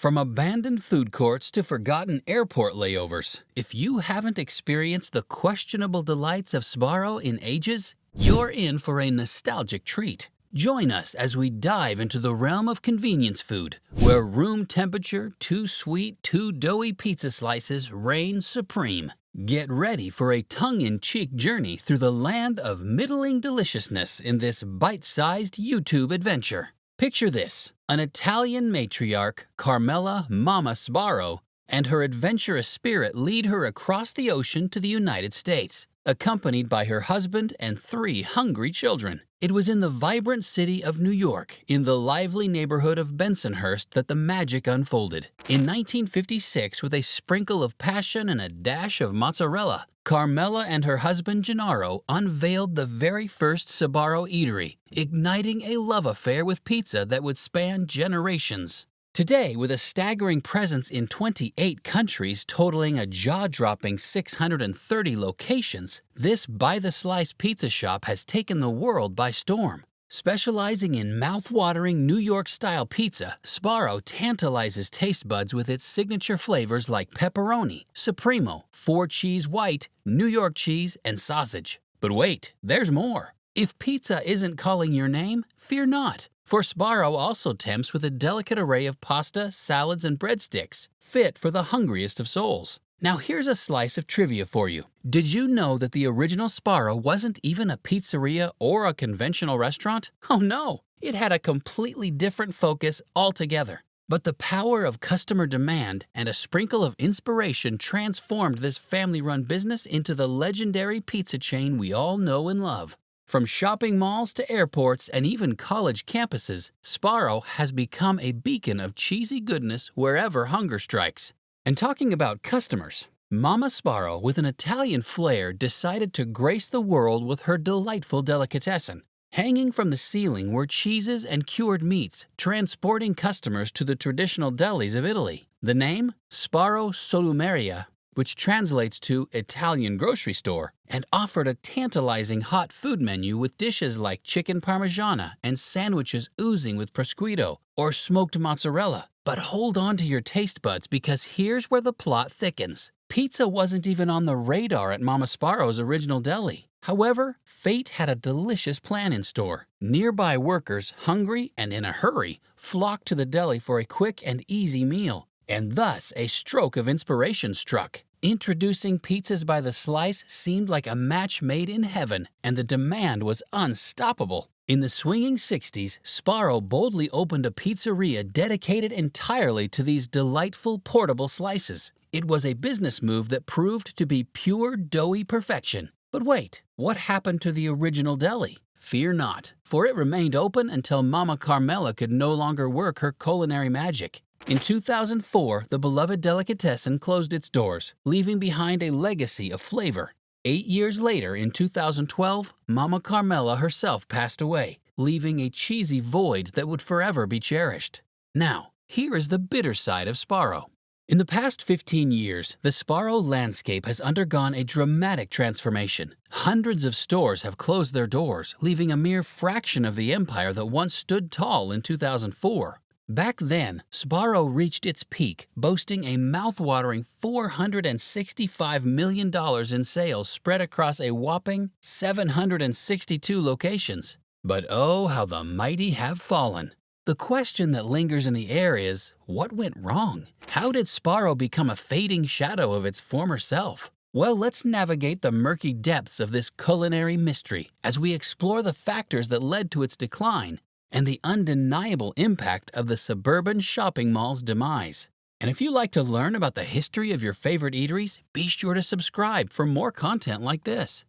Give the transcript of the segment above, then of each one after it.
From abandoned food courts to forgotten airport layovers, if you haven't experienced the questionable delights of Sbarro in ages, you're in for a nostalgic treat. Join us as we dive into the realm of convenience food, where room temperature, too sweet, too doughy pizza slices reign supreme. Get ready for a tongue-in-cheek journey through the land of middling deliciousness in this bite-sized YouTube adventure. Picture this: an Italian matriarch, Carmela Mama Sbarro, and her adventurous spirit lead her across the ocean to the United States, accompanied by her husband and 3 hungry children. It was in the vibrant city of New York, in the lively neighborhood of Bensonhurst, that the magic unfolded. In 1956, with a sprinkle of passion and a dash of mozzarella, Carmela and her husband Gennaro unveiled the very first Sbarro eatery, igniting a love affair with pizza that would span generations. Today, with a staggering presence in 28 countries totaling a jaw-dropping 630 locations, this by-the-slice pizza shop has taken the world by storm. Specializing in mouth-watering New York-style pizza, Sbarro tantalizes taste buds with its signature flavors like pepperoni, supremo, 4-cheese white, New York cheese, and sausage. But wait, there's more. If pizza isn't calling your name, fear not. For Sbarro also tempts with a delicate array of pasta, salads, and breadsticks, fit for the hungriest of souls. Now here's a slice of trivia for you. Did you know that the original Sbarro wasn't even a pizzeria or a conventional restaurant? Oh no, it had a completely different focus altogether. But the power of customer demand and a sprinkle of inspiration transformed this family-run business into the legendary pizza chain we all know and love. From shopping malls to airports and even college campuses, Sbarro has become a beacon of cheesy goodness wherever hunger strikes. And talking about customers, Mama Sbarro, with an Italian flair, decided to grace the world with her delightful delicatessen. Hanging from the ceiling were cheeses and cured meats, transporting customers to the traditional delis of Italy. The name? Sbarro Solumeria, which translates to Italian grocery store, and offered a tantalizing hot food menu with dishes like chicken parmigiana and sandwiches oozing with prosciutto or smoked mozzarella. But hold on to your taste buds, because here's where the plot thickens. Pizza wasn't even on the radar at Mama Sbarro's original deli. However, fate had a delicious plan in store. Nearby workers, hungry and in a hurry, flocked to the deli for a quick and easy meal. And thus, a stroke of inspiration struck. Introducing pizzas by the slice seemed like a match made in heaven, and the demand was unstoppable. In the swinging 60s, Sbarro boldly opened a pizzeria dedicated entirely to these delightful portable slices. It was a business move that proved to be pure doughy perfection. But wait, what happened to the original deli? Fear not, for it remained open until Mama Carmela could no longer work her culinary magic. In 2004, the beloved delicatessen closed its doors, leaving behind a legacy of flavor. 8 years later, in 2012, Mama Carmela herself passed away, leaving a cheesy void that would forever be cherished. Now, here is the bitter side of Sbarro. In the past 15 years, the Sbarro landscape has undergone a dramatic transformation. Hundreds of stores have closed their doors, leaving a mere fraction of the empire that once stood tall in 2004. Back then, Sbarro reached its peak, boasting a mouth-watering $465 million in sales spread across a whopping 762 locations. But oh, how the mighty have fallen. The question that lingers in the air is, what went wrong? How did Sbarro become a fading shadow of its former self? Well, let's navigate the murky depths of this culinary mystery as we explore the factors that led to its decline and the undeniable impact of the suburban shopping mall's demise. And if you like to learn about the history of your favorite eateries, be sure to subscribe for more content like this.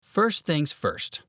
First things first.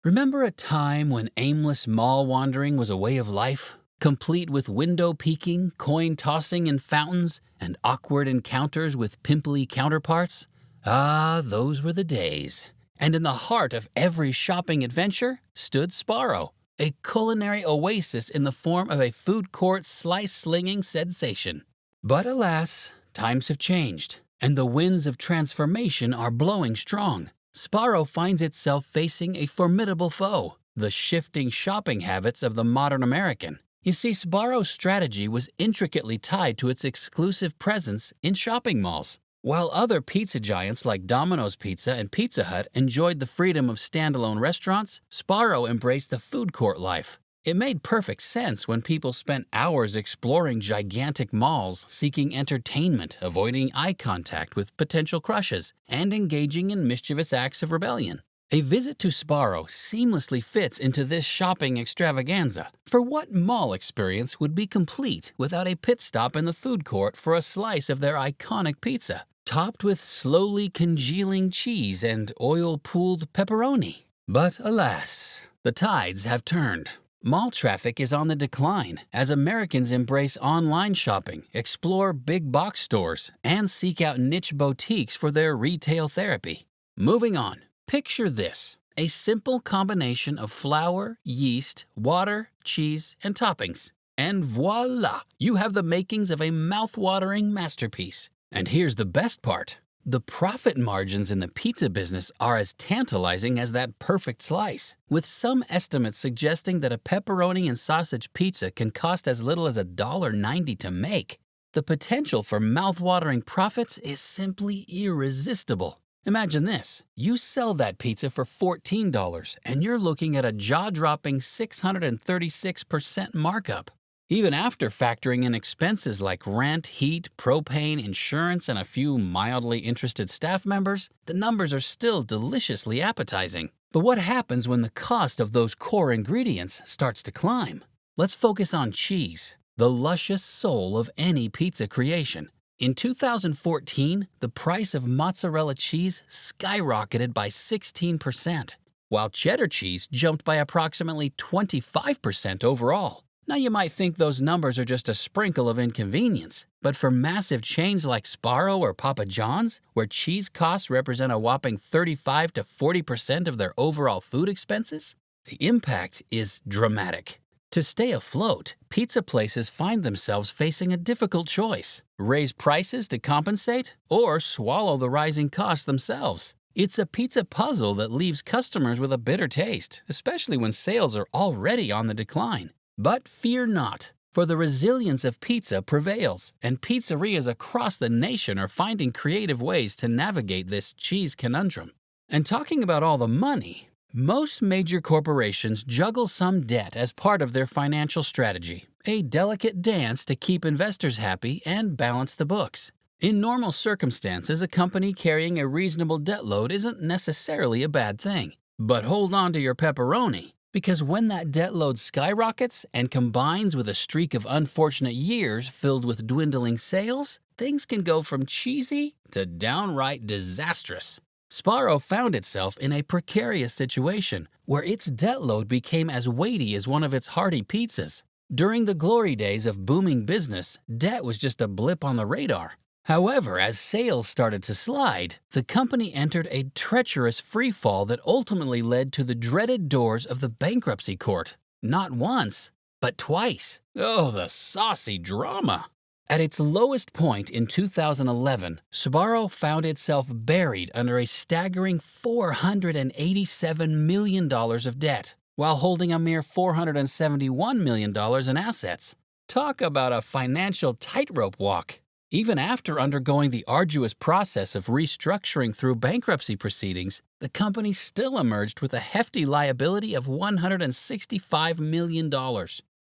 Remember a time when aimless mall wandering was a way of life, complete with window peeking, coin tossing in fountains, and awkward encounters with pimply counterparts? Ah, those were the days. And in the heart of every shopping adventure stood Sbarro, a culinary oasis in the form of a food court slice-slinging sensation. But alas, times have changed, and the winds of transformation are blowing strong. Sbarro finds itself facing a formidable foe, the shifting shopping habits of the modern American. You see, Sbarro's strategy was intricately tied to its exclusive presence in shopping malls. While other pizza giants like Domino's Pizza and Pizza Hut enjoyed the freedom of standalone restaurants, Sbarro embraced the food court life. It made perfect sense when people spent hours exploring gigantic malls, seeking entertainment, avoiding eye contact with potential crushes, and engaging in mischievous acts of rebellion. A visit to Sbarro seamlessly fits into this shopping extravaganza. For what mall experience would be complete without a pit stop in the food court for a slice of their iconic pizza, topped with slowly congealing cheese and oil-pooled pepperoni? But alas, the tides have turned. Mall traffic is on the decline as Americans embrace online shopping, explore big box stores, and seek out niche boutiques for their retail therapy. Moving on, picture this: a simple combination of flour, yeast, water, cheese, and toppings. And voila! You have the makings of a mouth-watering masterpiece. And here's the best part. The profit margins in the pizza business are as tantalizing as that perfect slice, with some estimates suggesting that a pepperoni and sausage pizza can cost as little as $1.90 to make. The potential for mouth-watering profits is simply irresistible. Imagine this: you sell that pizza for $14, and you're looking at a jaw-dropping 636% markup. Even after factoring in expenses like rent, heat, propane, insurance, and a few mildly interested staff members, the numbers are still deliciously appetizing. But what happens when the cost of those core ingredients starts to climb? Let's focus on cheese, the luscious soul of any pizza creation. In 2014, the price of mozzarella cheese skyrocketed by 16%, while cheddar cheese jumped by approximately 25% overall. Now you might think those numbers are just a sprinkle of inconvenience, but for massive chains like Sbarro or Papa John's, where cheese costs represent a whopping 35 to 40% of their overall food expenses, the impact is dramatic. To stay afloat, pizza places find themselves facing a difficult choice: raise prices to compensate or swallow the rising costs themselves. It's a pizza puzzle that leaves customers with a bitter taste, especially when sales are already on the decline. But fear not, for the resilience of pizza prevails, and pizzerias across the nation are finding creative ways to navigate this cheese conundrum. And talking about all the money, most major corporations juggle some debt as part of their financial strategy, a delicate dance to keep investors happy and balance the books. In normal circumstances, a company carrying a reasonable debt load isn't necessarily a bad thing. But hold on to your pepperoni, because when that debt load skyrockets and combines with a streak of unfortunate years filled with dwindling sales, things can go from cheesy to downright disastrous. Sbarro found itself in a precarious situation where its debt load became as weighty as one of its hearty pizzas. During the glory days of booming business, debt was just a blip on the radar. However, as sales started to slide, the company entered a treacherous freefall that ultimately led to the dreaded doors of the bankruptcy court. Not once, but twice. Oh, the saucy drama! At its lowest point in 2011, Sbarro found itself buried under a staggering $487 million of debt, while holding a mere $471 million in assets. Talk about a financial tightrope walk. Even after undergoing the arduous process of restructuring through bankruptcy proceedings, the company still emerged with a hefty liability of $165 million.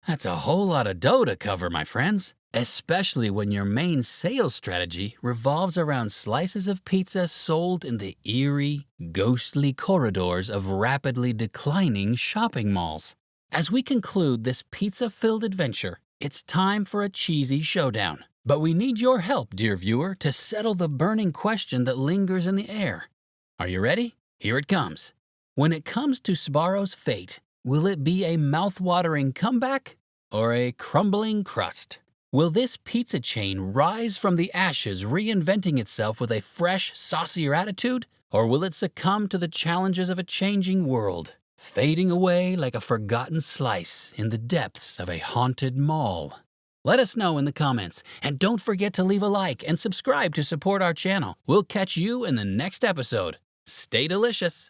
That's a whole lot of dough to cover, my friends, especially when your main sales strategy revolves around slices of pizza sold in the eerie, ghostly corridors of rapidly declining shopping malls. As we conclude this pizza-filled adventure, it's time for a cheesy showdown. But we need your help, dear viewer, to settle the burning question that lingers in the air. Are you ready? Here it comes. When it comes to Sbarro's fate, will it be a mouth-watering comeback or a crumbling crust? Will this pizza chain rise from the ashes, reinventing itself with a fresh, saucier attitude? Or will it succumb to the challenges of a changing world, fading away like a forgotten slice in the depths of a haunted mall? Let us know in the comments, and don't forget to leave a like and subscribe to support our channel. We'll catch you in the next episode. Stay delicious!